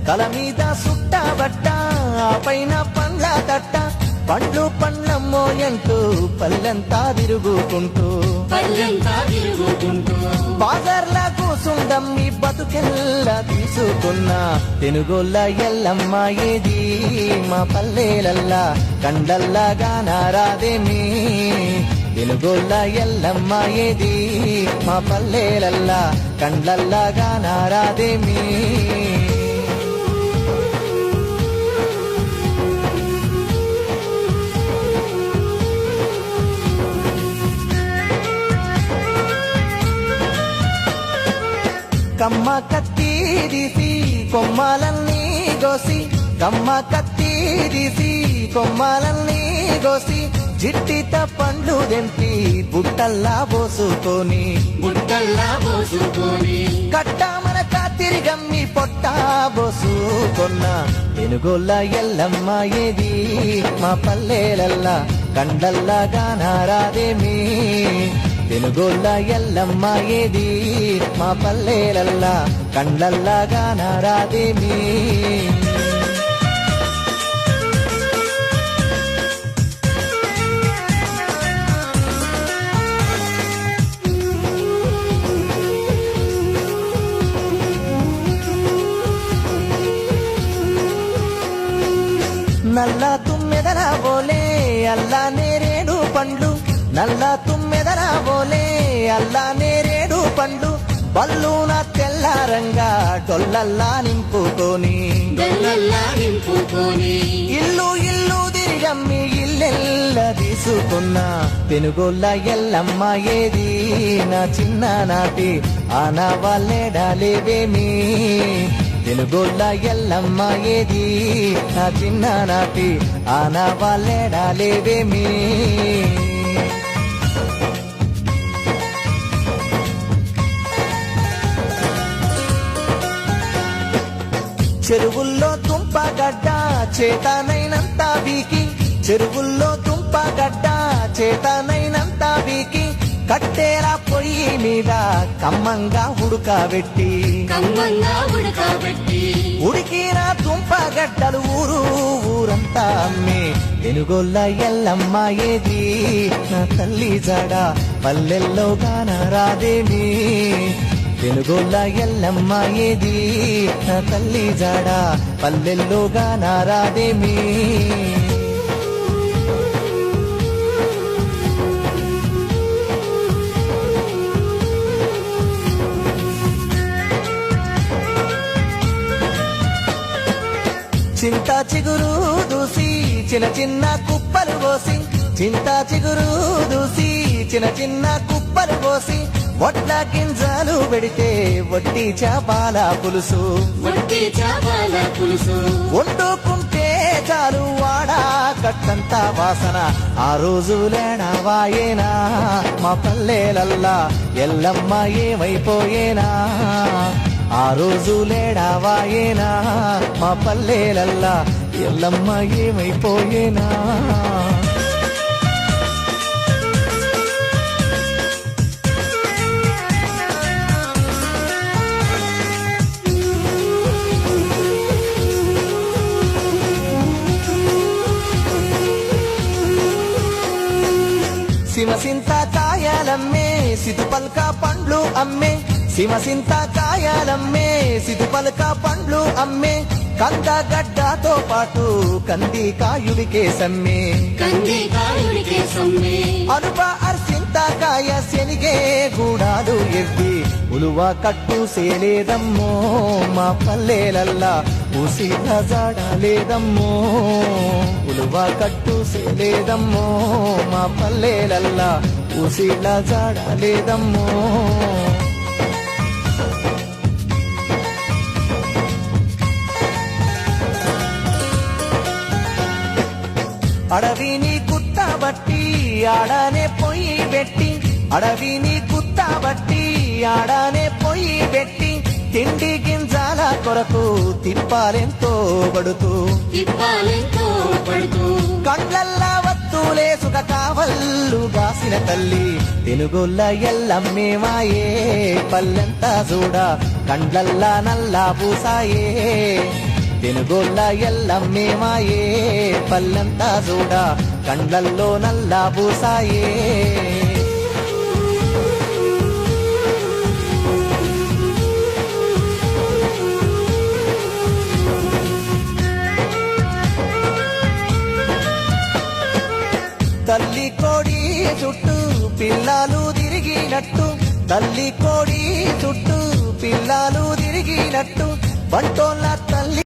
తల మీద సుట్టబట్ట ఆ పైన పండ్ల తట్ట పండ్లు పండ్లమ్మో అంటూ పల్లెంతా తిరుగుకుంటూ బాజార్లా కూసుండమ్మి బతుకెల్లా తీసుకున్న తెనుగోళ్ళ ఎల్లమ్మ ఏది మా పల్లెలల్లా కండల్లాగా నారాదేమి తెనుగోళ్ళ ఎల్లమ్మ ఏది మా పల్లెలల్లా కండ్లల్లాగా నారాదేమి కమ్మ కత్తి తీసి కొమ్మాలన్నీ గోసి కమ్మ కత్తి తీసి కొమ్మాలన్నీ గోసి జిట్టిత పండ్లు దెంపి బుట్టల్లా పోసుకొని కట్ట మనక తిరిగమ్మి పొట్ట పోసుకొన్న తెనుగోళ్ళ ఎల్లమ్మ ఏది మా పల్లెలల్లా కండల్లాగా నారాదేమి తెనుగోళ్ళ ఎల్లమ్మ ఏది మా పల్లెలల్లా కండ్లల్లాగా నారాదేమి నల్ల తుమ్మెదల బోలే అల్లా నేరేడు పండ్లు నల్ల తుమ్మెదల బోలే అల్లా నేరేడు పండ్లు బల్లున తెల్లారంగా డొల్లల్లా నింపుకొని ఇల్లు ఇల్లు తిరిగమ్మి ఇల్లెల్ల తీసుకున్న తెనుగోళ్ళ ఎల్లమ్మ ఏది నా చిన్ననాటి ఆనవాళ్ళేడాలేవేమి తెనుగోళ్ళ ఎల్లమ్మ ఏది నా చిన్ననాటి ఆనవాళ్ళేడాలేవేమి చెరువుల్లో తుంపగడ్డ చేతనైనంత వీకి చెరువుల్లో తుంపగడ్డ చేతనైనంత వీకి కట్టేరా పొయ్యి మీద కమ్మంగా ఉడకబెట్టి ఉడికిన తుంపగడ్డలు ఊరంతా అమ్మి తెనుగోళ్ళ ఎల్లమ్మ ఏది నా తల్లి జాడ పల్లెల్లో గానరాదేమి తెనుగోళ్ళ ఎల్లమ్మ ఏది నా తల్లి జాడ పల్లెల్లో గానరాదేమి చింత చిగురు దూసి చిన్న చిన్న కుప్పలు పోసి చింత చిగురు దూసి చిన్న చిన్న కుప్పలు పోసి వడ్ల గింజలు పెడితే వట్టి చేపల పులుసు వండుకుంటే చాలు వాడా కట్టంతా వాసన ఆ రోజులేనావాయేనా మా పల్లెలల్లా ఎల్లమ్మ ఏమైపోయేనా ఆ రోజులేడావాయేనా మా పల్లెలల్లా ఎల్లమ్మ ఏమైపోయేనా సిమసింత కాయాలమ్మే సితుపల్క పండ్లు అమ్మే సిమసింత కాయాలమ్మే సితుపల్క పండ్లు అమ్మే కందగడ్డతో పాటు కందికాయుడికే సమ్మే అనుప అర్సింతకాయ శనిగే గూడాలు ఎవ్వి ఉలువ కట్టు సేలేదమ్మో మా పల్లెలల్లా ఊసిన జాడలేదమ్మో ఉలువ కట్టు సేలేదమ్మో మా పల్లెలల్లా ఊసిన జాడలేదమ్మో అడవిని గుట్టబట్టి ఆడనే పొయ్యి పెట్టి అడవిని గుట్టబట్టి ఆడనే పొయ్యి పెట్టి తిండి గింజాల కొరకు తిప్పాలెంతో పడుతూ కండ్లల్లా వత్తులేసుక కావల్లు గాసిన తల్లి తెనుగోళ్ళ ఎల్లమ్మే మాయే పల్లెంతా చూడ కండ్లల్లా నల్లా పూసాయే తెనుగోళ్ళ ఎల్లమ్మే మాయే పల్లంతా చూడ కండ్లల్లో నల్లా బూసాయే తల్లి కోడి చుట్టూ పిల్లలు తిరిగినట్టు తల్లి కోడి చుట్టూ పిల్లలు తిరిగినట్టు బంటోళ్ళ